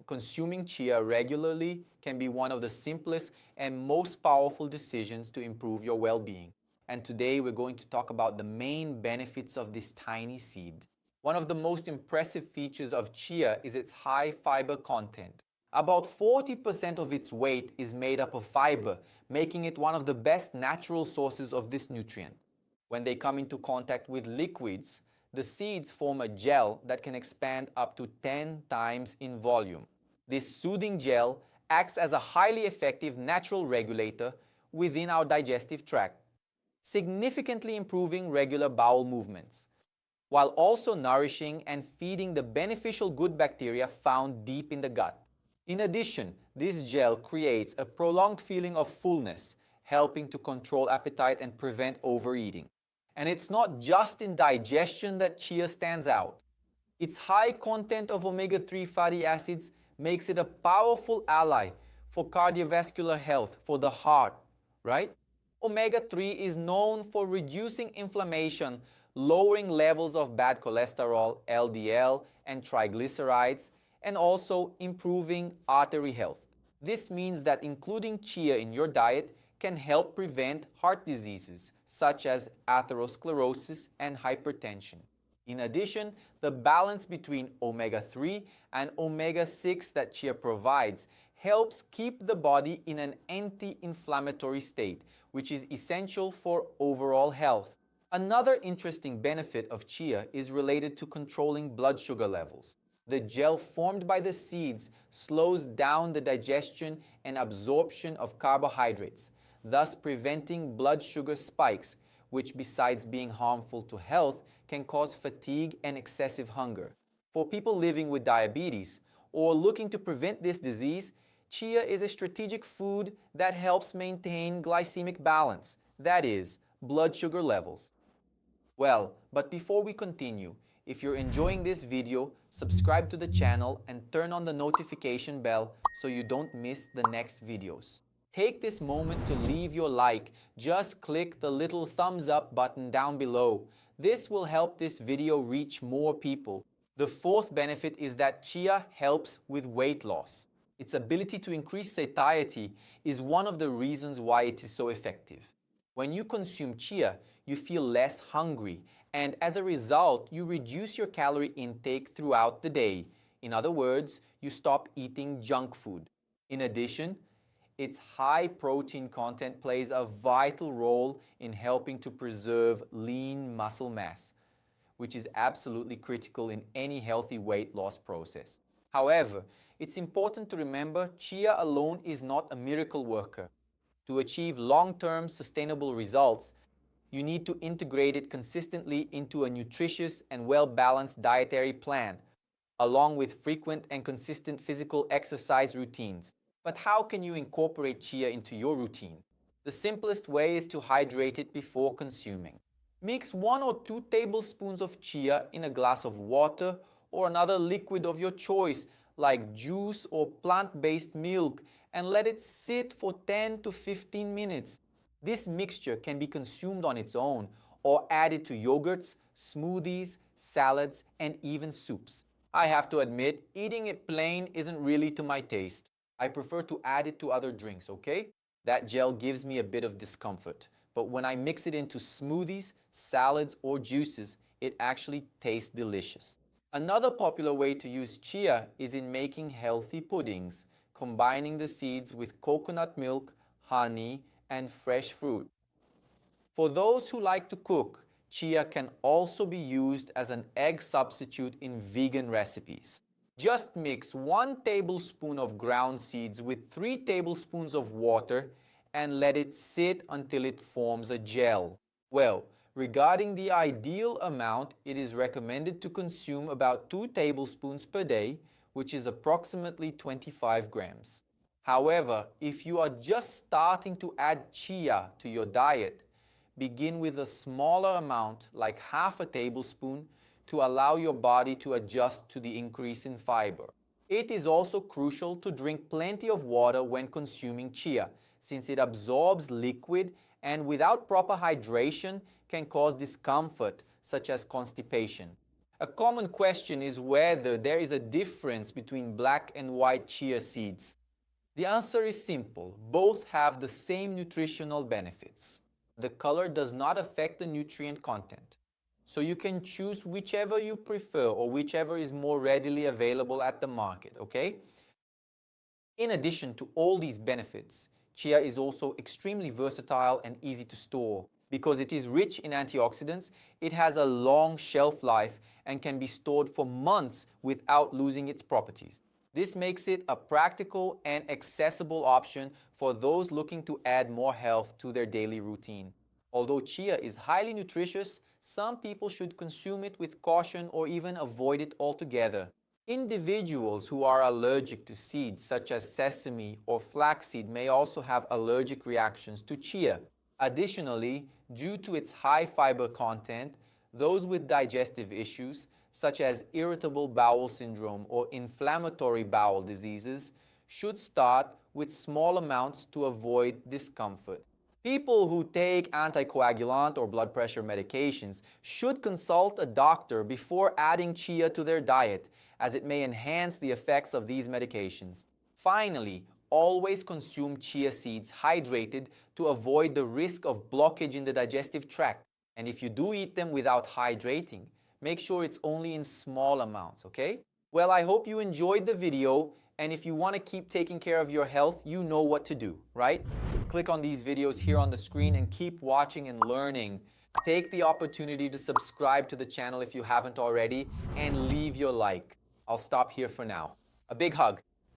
consuming chia regularly can be one of the simplest and most powerful decisions to improve your well-being. And today we're going to talk about the main benefits of this tiny seed. One of the most impressive features of chia is its high fiber content. About 40% of its weight is made up of fiber, making it one of the best natural sources of this nutrient. When they come into contact with liquids, the seeds form a gel that can expand up to 10 times in volume. This soothing gel acts as a highly effective natural regulator within our digestive tract, significantly improving regular bowel movements, while also nourishing and feeding the beneficial good bacteria found deep in the gut. In addition, this gel creates a prolonged feeling of fullness, helping to control appetite and prevent overeating. And it's not just in digestion that chia stands out. Its high content of omega-3 fatty acids makes it a powerful ally for cardiovascular health, for the heart, right? Omega-3 is known for reducing inflammation, lowering levels of bad cholesterol, LDL, and triglycerides, and also improving artery health. This means that including chia in your diet can help prevent heart diseases such as atherosclerosis and hypertension. In addition, the balance between omega-3 and omega-6 that chia provides helps keep the body in an anti-inflammatory state, which is essential for overall health. Another interesting benefit of chia is related to controlling blood sugar levels. The gel formed by the seeds slows down the digestion and absorption of carbohydrates, thus preventing blood sugar spikes, which besides being harmful to health, can cause fatigue and excessive hunger. For people living with diabetes or looking to prevent this disease, chia is a strategic food that helps maintain glycemic balance, that is, blood sugar levels. Well, but before we continue, if you're enjoying this video, subscribe to the channel and turn on the notification bell so you don't miss the next videos. Take this moment to leave your like. Just click the little thumbs up button down below. This will help this video reach more people. The fourth benefit is that chia helps with weight loss. Its ability to increase satiety is one of the reasons why it is so effective. When you consume chia, you feel less hungry, and as a result, you reduce your calorie intake throughout the day. In other words, you stop eating junk food. In addition, its high protein content plays a vital role in helping to preserve lean muscle mass, which is absolutely critical in any healthy weight loss process. However, it's important to remember chia alone is not a miracle worker. To achieve long-term sustainable results, you need to integrate it consistently into a nutritious and well-balanced dietary plan, along with frequent and consistent physical exercise routines. But how can you incorporate chia into your routine? The simplest way is to hydrate it before consuming. Mix 1 or 2 tablespoons of chia in a glass of water or another liquid of your choice, like juice or plant-based milk, and let it sit for 10 to 15 minutes. This mixture can be consumed on its own or added to yogurts, smoothies, salads, and even soups. I have to admit, eating it plain isn't really to my taste. I prefer to add it to other drinks, okay? That gel gives me a bit of discomfort, but when I mix it into smoothies, salads, or juices, it actually tastes delicious. Another popular way to use chia is in making healthy puddings, combining the seeds with coconut milk, honey, and fresh fruit. For those who like to cook, chia can also be used as an egg substitute in vegan recipes. Just mix 1 tablespoon of ground seeds with 3 tablespoons of water and let it sit until it forms a gel. Well, regarding the ideal amount, it is recommended to consume about 2 tablespoons per day, which is approximately 25 grams. However, if you are just starting to add chia to your diet, begin with a smaller amount, like half a tablespoon, to allow your body to adjust to the increase in fiber. It is also crucial to drink plenty of water when consuming chia, since it absorbs liquid and without proper hydration can cause discomfort, such as constipation. A common question is whether there is a difference between black and white chia seeds. The answer is simple. Both have the same nutritional benefits. The color does not affect the nutrient content. So you can choose whichever you prefer or whichever is more readily available at the market, okay? In addition to all these benefits, chia is also extremely versatile and easy to store. Because it is rich in antioxidants, it has a long shelf life and can be stored for months without losing its properties. This makes it a practical and accessible option for those looking to add more health to their daily routine. Although chia is highly nutritious, some people should consume it with caution or even avoid it altogether. Individuals who are allergic to seeds such as sesame or flaxseed may also have allergic reactions to chia. Additionally, due to its high fiber content, those with digestive issues such as irritable bowel syndrome or inflammatory bowel diseases should start with small amounts to avoid discomfort. People who take anticoagulant or blood pressure medications should consult a doctor before adding chia to their diet, as it may enhance the effects of these medications. Finally, always consume chia seeds hydrated to avoid the risk of blockage in the digestive tract. And if you do eat them without hydrating, make sure it's only in small amounts, okay? Well, I hope you enjoyed the video, and if you want to keep taking care of your health, you know what to do, right? Click on these videos here on the screen and keep watching and learning. Take the opportunity to subscribe to the channel if you haven't already, and leave your like. I'll stop here for now. A big hug.